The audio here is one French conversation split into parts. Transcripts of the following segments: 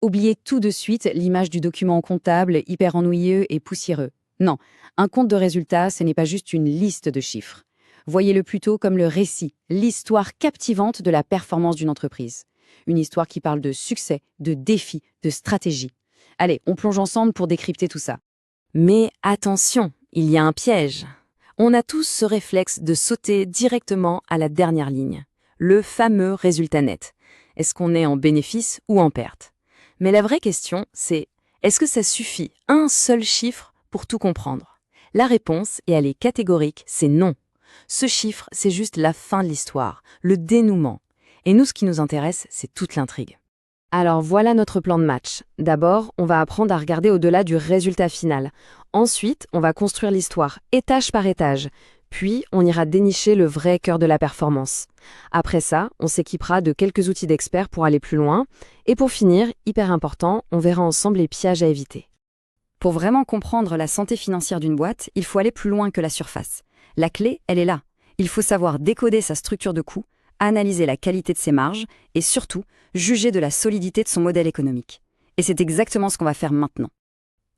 Oubliez tout de suite l'image du document comptable hyper ennuyeux et poussiéreux. Non, un compte de résultats, ce n'est pas juste une liste de chiffres. Voyez-le plutôt comme le récit, l'histoire captivante de la performance d'une entreprise. Une histoire qui parle de succès, de défis, de stratégie. Allez, on plonge ensemble pour décrypter tout ça. Mais attention, il y a un piège. On a tous ce réflexe de sauter directement à la dernière ligne, le fameux résultat net. Est-ce qu'on est en bénéfice ou en perte? Mais la vraie question, c'est est-ce que ça suffit un seul chiffre pour tout comprendre? La réponse, et elle est catégorique, c'est non. Ce chiffre, c'est juste la fin de l'histoire, le dénouement. Et nous, ce qui nous intéresse, c'est toute l'intrigue. Alors voilà notre plan de match. D'abord, on va apprendre à regarder au-delà du résultat final. Ensuite, on va construire l'histoire étage par étage. Puis, on ira dénicher le vrai cœur de la performance. Après ça, on s'équipera de quelques outils d'experts pour aller plus loin. Et pour finir, hyper important, on verra ensemble les pièges à éviter. Pour vraiment comprendre la santé financière d'une boîte, il faut aller plus loin que la surface. La clé, elle est là. Il faut savoir décoder sa structure de coûts, analyser la qualité de ses marges et surtout, juger de la solidité de son modèle économique. Et c'est exactement ce qu'on va faire maintenant.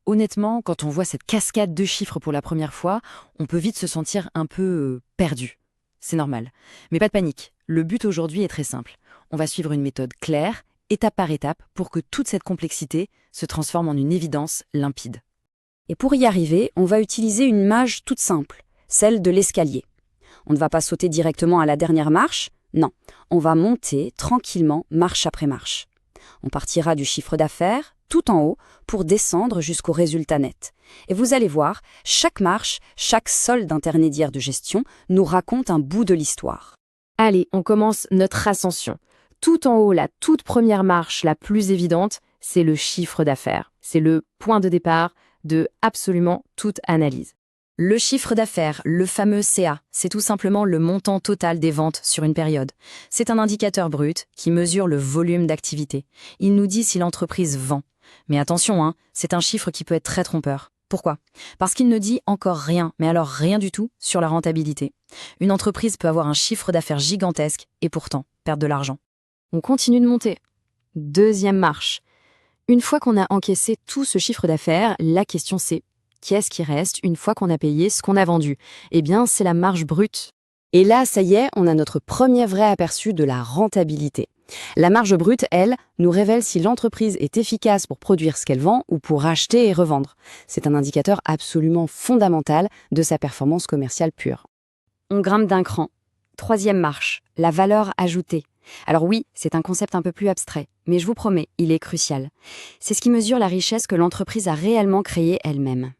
Honnêtement, quand on voit cette cascade de chiffres pour la première fois, on peut vite se sentir un peu perdu. C'est normal. Mais pas de panique. Le but aujourd'hui est très simple. On va suivre une méthode claire, étape par étape, pour que toute cette complexité se transforme en une évidence limpide. Et pour y arriver, on va utiliser une mage toute simple, celle de l'escalier. On ne va pas sauter directement à la dernière marche, non, on va monter tranquillement marche après marche. On partira du chiffre d'affaires, tout en haut, pour descendre jusqu'au résultat net. Et vous allez voir, chaque marche, chaque solde intermédiaire de gestion nous raconte un bout de l'histoire. Allez, on commence notre ascension. Tout en haut, la toute première marche, la plus évidente, c'est le chiffre d'affaires. C'est le point de départ de absolument toute analyse. Le chiffre d'affaires, le fameux CA, c'est tout simplement le montant total des ventes sur une période. C'est un indicateur brut qui mesure le volume d'activité. Il nous dit si l'entreprise vend. Mais attention, c'est un chiffre qui peut être très trompeur. Pourquoi? Parce qu'il ne dit encore rien, mais alors rien du tout, sur la rentabilité. Une entreprise peut avoir un chiffre d'affaires gigantesque et pourtant perdre de l'argent. On continue de monter. Deuxième marche. Une fois qu'on a encaissé tout ce chiffre d'affaires, la question c'est qu'est-ce qui reste une fois qu'on a payé ce qu'on a vendu? Eh bien, c'est la marge brute. Et là, ça y est, on a notre premier vrai aperçu de la rentabilité. La marge brute, elle, nous révèle si l'entreprise est efficace pour produire ce qu'elle vend ou pour acheter et revendre. C'est un indicateur absolument fondamental de sa performance commerciale pure. On grimpe d'un cran. Troisième marche, la valeur ajoutée. Alors oui, c'est un concept un peu plus abstrait, mais je vous promets, il est crucial. C'est ce qui mesure la richesse que l'entreprise a réellement créée elle-même.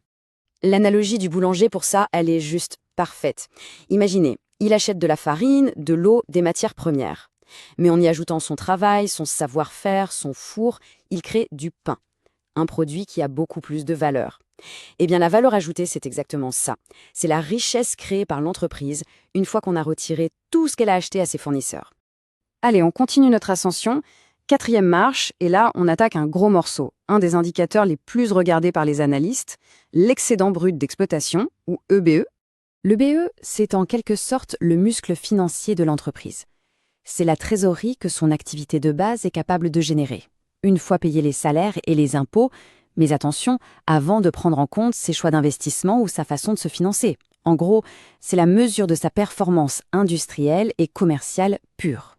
L'analogie du boulanger pour ça, elle est juste parfaite. Imaginez, il achète de la farine, de l'eau, des matières premières. Mais en y ajoutant son travail, son savoir-faire, son four, il crée du pain. Un produit qui a beaucoup plus de valeur. Eh bien, la valeur ajoutée, c'est exactement ça. C'est la richesse créée par l'entreprise une fois qu'on a retiré tout ce qu'elle a acheté à ses fournisseurs. Allez, on continue notre ascension. Quatrième marche, et là, on attaque un gros morceau, un des indicateurs les plus regardés par les analystes, l'excédent brut d'exploitation, ou EBE. Le BE, c'est en quelque sorte le muscle financier de l'entreprise. C'est la trésorerie que son activité de base est capable de générer. Une fois payés les salaires et les impôts, mais attention, avant de prendre en compte ses choix d'investissement ou sa façon de se financer. En gros, c'est la mesure de sa performance industrielle et commerciale pure.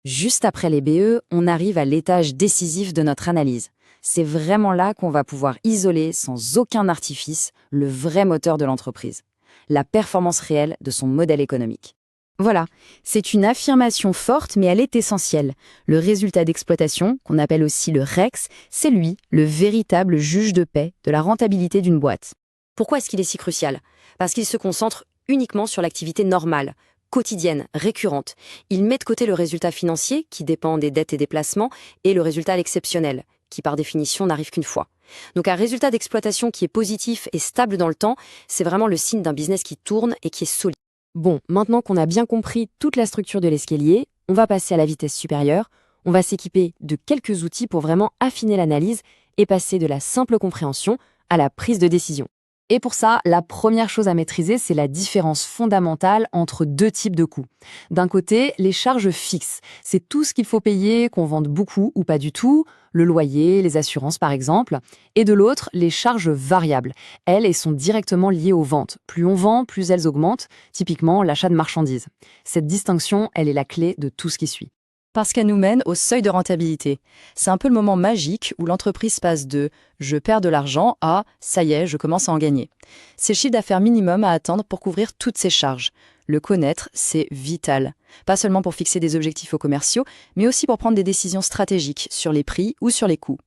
Juste après les BE, on arrive à l'étage décisif de notre analyse. C'est vraiment là qu'on va pouvoir isoler, sans aucun artifice, le vrai moteur de l'entreprise. La performance réelle de son modèle économique. Voilà, c'est une affirmation forte, mais elle est essentielle. Le résultat d'exploitation, qu'on appelle aussi le REX, c'est lui, le véritable juge de paix de la rentabilité d'une boîte. Pourquoi est-ce qu'il est si crucial? Parce qu'il se concentre uniquement sur l'activité normale, quotidienne, récurrente. Il met de côté le résultat financier, qui dépend des dettes et des placements, et le résultat exceptionnel, qui par définition n'arrive qu'une fois. Donc un résultat d'exploitation qui est positif et stable dans le temps, c'est vraiment le signe d'un business qui tourne et qui est solide. Bon, maintenant qu'on a bien compris toute la structure de l'escalier, on va passer à la vitesse supérieure. On va s'équiper de quelques outils pour vraiment affiner l'analyse et passer de la simple compréhension à la prise de décision. Et pour ça, la première chose à maîtriser, c'est la différence fondamentale entre deux types de coûts. D'un côté, les charges fixes. C'est tout ce qu'il faut payer, qu'on vende beaucoup ou pas du tout, le loyer, les assurances par exemple. Et de l'autre, les charges variables. Elles sont directement liées aux ventes. Plus on vend, plus elles augmentent, typiquement l'achat de marchandises. Cette distinction, elle est la clé de tout ce qui suit. Parce qu'elle nous mène au seuil de rentabilité. C'est un peu le moment magique où l'entreprise passe de « je perds de l'argent » à « ça y est, je commence à en gagner ». C'est le chiffre d'affaires minimum à atteindre pour couvrir toutes ces charges. Le connaître, c'est vital. Pas seulement pour fixer des objectifs aux commerciaux, mais aussi pour prendre des décisions stratégiques sur les prix ou sur les coûts.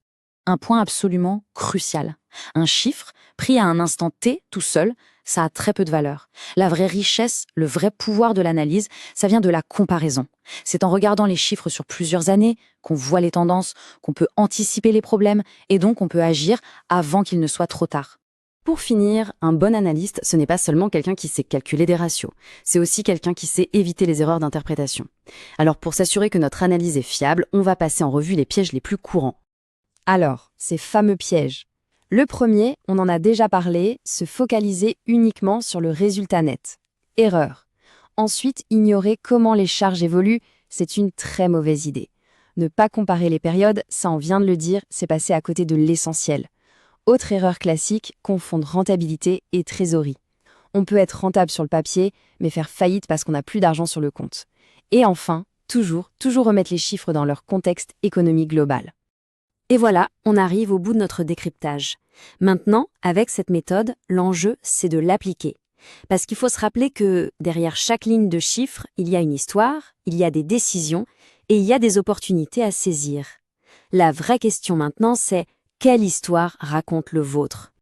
Un point absolument crucial. Un chiffre, pris à un instant T, tout seul, ça a très peu de valeur. La vraie richesse, le vrai pouvoir de l'analyse, ça vient de la comparaison. C'est en regardant les chiffres sur plusieurs années qu'on voit les tendances, qu'on peut anticiper les problèmes et donc on peut agir avant qu'il ne soit trop tard. Pour finir, un bon analyste, ce n'est pas seulement quelqu'un qui sait calculer des ratios, c'est aussi quelqu'un qui sait éviter les erreurs d'interprétation. Alors pour s'assurer que notre analyse est fiable, on va passer en revue les pièges les plus courants. Alors, ces fameux pièges. Le premier, on en a déjà parlé, se focaliser uniquement sur le résultat net. Erreur. Ensuite, ignorer comment les charges évoluent, c'est une très mauvaise idée. Ne pas comparer les périodes, ça on vient de le dire, c'est passer à côté de l'essentiel. Autre erreur classique, confondre rentabilité et trésorerie. On peut être rentable sur le papier, mais faire faillite parce qu'on n'a plus d'argent sur le compte. Et enfin, toujours remettre les chiffres dans leur contexte économique global. Et voilà, on arrive au bout de notre décryptage. Maintenant, avec cette méthode, l'enjeu, c'est de l'appliquer. Parce qu'il faut se rappeler que derrière chaque ligne de chiffres, il y a une histoire, il y a des décisions et il y a des opportunités à saisir. La vraie question maintenant, c'est quelle histoire raconte le vôtre ?